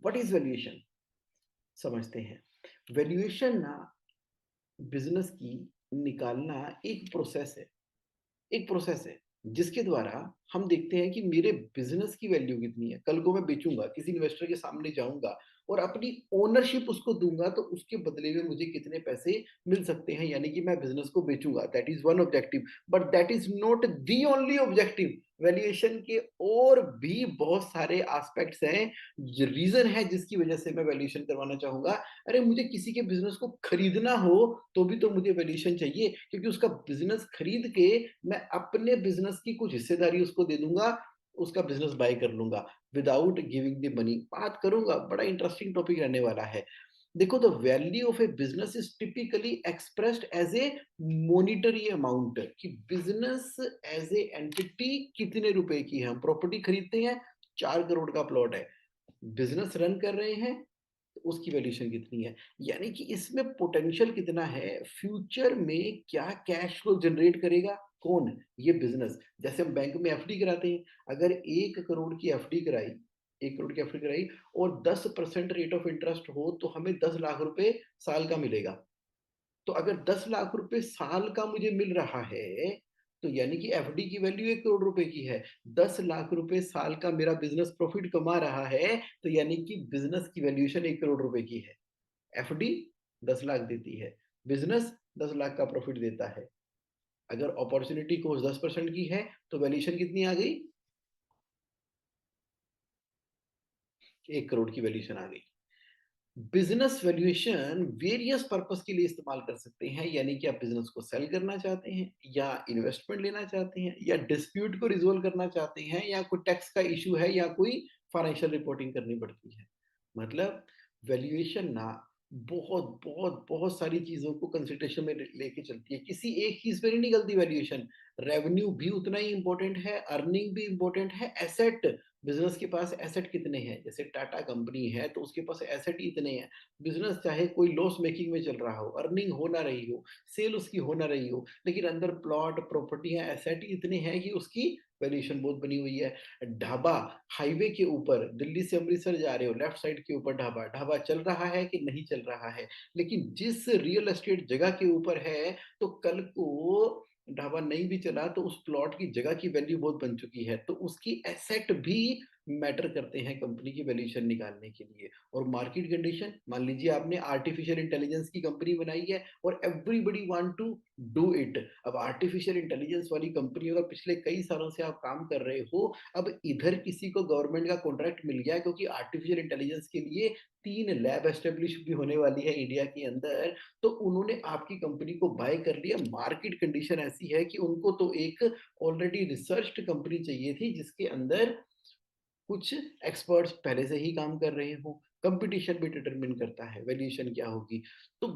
What is valuation समझते हैं। Valuation ना बिजनेस की निकालना एक प्रोसेस है जिसके द्वारा हम देखते हैं कि मेरे बिजनेस की वैल्यू कितनी है। कल को मैं बेचूंगा, किसी इन्वेस्टर के सामने जाऊंगा और अपनी ओनरशिप उसको दूंगा तो उसके बदले में मुझे कितने पैसे मिल सकते हैं, यानी कि मैं बिजनेस को बेचूंगा। That is one objective, but that is not the only objective. Valuation के और भी बहुत सारे एस्पेक्ट्स हैं, रीजन है जिसकी वजह से मैं वैल्यूएशन करवाना चाहूंगा। अरे मुझे किसी के बिजनेस को खरीदना हो तो भी तो मुझे वैल्यूएशन चाहिए, क्योंकि उसका बिजनेस खरीद के मैं अपने बिजनेस की कुछ हिस्सेदारी उसको दे दूंगा, उसका बिजनेस बाय कर लूंगा विदाउट गिविंग द मनी। बात करूंगा, बड़ा इंटरेस्टिंग टॉपिक रहने वाला है। देखो, the value of a business is typically expressed as a monetary amount, कि बिजनेस एज ए एंटिटी कितने रुपए की है। हम प्रॉपर्टी खरीदते हैं, 4 करोड़ का प्लॉट है, बिजनेस रन कर रहे हैं, तो उसकी वैल्यूएशन कितनी है, यानी कि इसमें पोटेंशियल कितना है, फ्यूचर में क्या कैश फ्लो जनरेट करेगा, कौन, ये बिजनेस। जैसे हम बैंक में एफडी कराते हैं, अगर 1 करोड़ की एफडी कराई, 1 करोड़ की एफडी कराई और 10% रेट ऑफ इंटरेस्ट हो तो हमें 10 लाख रुपए साल का मिलेगा। तो अगर 10 लाख रुपए साल का मुझे मिल रहा है, तो यानी कि एफडी की वैल्यू 1 करोड़ रुपए की है। 10 लाख रुपए साल का मेरा बिजनेस प्रॉफिट कमा रहा है, तो यानी कि बिजनेस की वैल्यूएशन 1 करोड़ रुपए की है। एफडी 10 लाख देती है, बिजनेस 10 लाख का प्रॉफिट देता है। अगर अपॉर्चुनिटी कॉस्ट 10% की है तो वैल्यूएशन कितनी आ गई, 1 करोड़ की वैल्यूएशन आ गई। बिजनेस वैल्यूएशन वेरियस पर्पस के लिए इस्तेमाल कर सकते हैं, यानी कि आप बिजनेस को सेल करना चाहते हैं, या इन्वेस्टमेंट लेना चाहते हैं, या डिस्प्यूट को रिजोल्व करना चाहते हैं, या कोई टैक्स का इशू है, या कोई फाइनेंशियल रिपोर्टिंग करनी पड़ती है। मतलब वैल्यूएशन ना बहुत बहुत बहुत सारी चीजों को कंसिडरेशन में लेके चलती है, किसी एक चीज पे नहीं निकलती वैल्यूएशन। रेवेन्यू भी उतना ही इंपॉर्टेंट है, अर्निंग भी इंपॉर्टेंट है, एसेट, बिजनेस के पास एसेट कितने हैं। जैसे टाटा कंपनी है तो उसके पास एसेट इतने हैं। बिजनेस चाहे कोई लॉस मेकिंग में चल रहा हो, अर्निंग हो ना रही हो, सेल उसकी हो ना रही हो, लेकिन अंदर प्लॉट, प्रॉपर्टियां, एसेट इतने हैं कि उसकी वैल्यूएशन बहुत बनी हुई है। ढाबा, हाईवे के ऊपर दिल्ली से अमृतसर जा रहे हो, लेफ्ट साइड के ऊपर ढाबा, ढाबा चल रहा है कि नहीं चल रहा है, लेकिन जिस रियल एस्टेट जगह के ऊपर है, तो कल को ढाबा नहीं भी चला तो उस प्लॉट की जगह की वैल्यू बहुत बन चुकी है, तो उसकी एसेट भी मैटर करते हैं कंपनी की वैल्यूएशन निकालने के लिए। और मार्केट कंडीशन, मान लीजिए आपने आर्टिफिशियल इंटेलिजेंस की कंपनी बनाई है और everybody want to do it. अब आर्टिफिशियल इंटेलिजेंस वाली कंपनी, अगर पिछले कई सालों से आप काम कर रहे हो, अब इधर किसी को गवर्नमेंट का कॉन्ट्रैक्ट मिल गया, क्योंकि आर्टिफिशियल इंटेलिजेंस के लिए 3 लैब एस्टेब्लिश भी होने वाली है इंडिया के अंदर, तो उन्होंने आपकी कंपनी को बाय कर लिया। मार्केट कंडीशन ऐसी है कि उनको तो एक ऑलरेडी रिसर्च्ड कंपनी चाहिए थी जिसके अंदर कुछ एक्सपर्ट्स पहले से ही काम कर रहे हो। कंपटीशन भी डिटरमिन करता है वैल्यूएशन क्या होगी। तो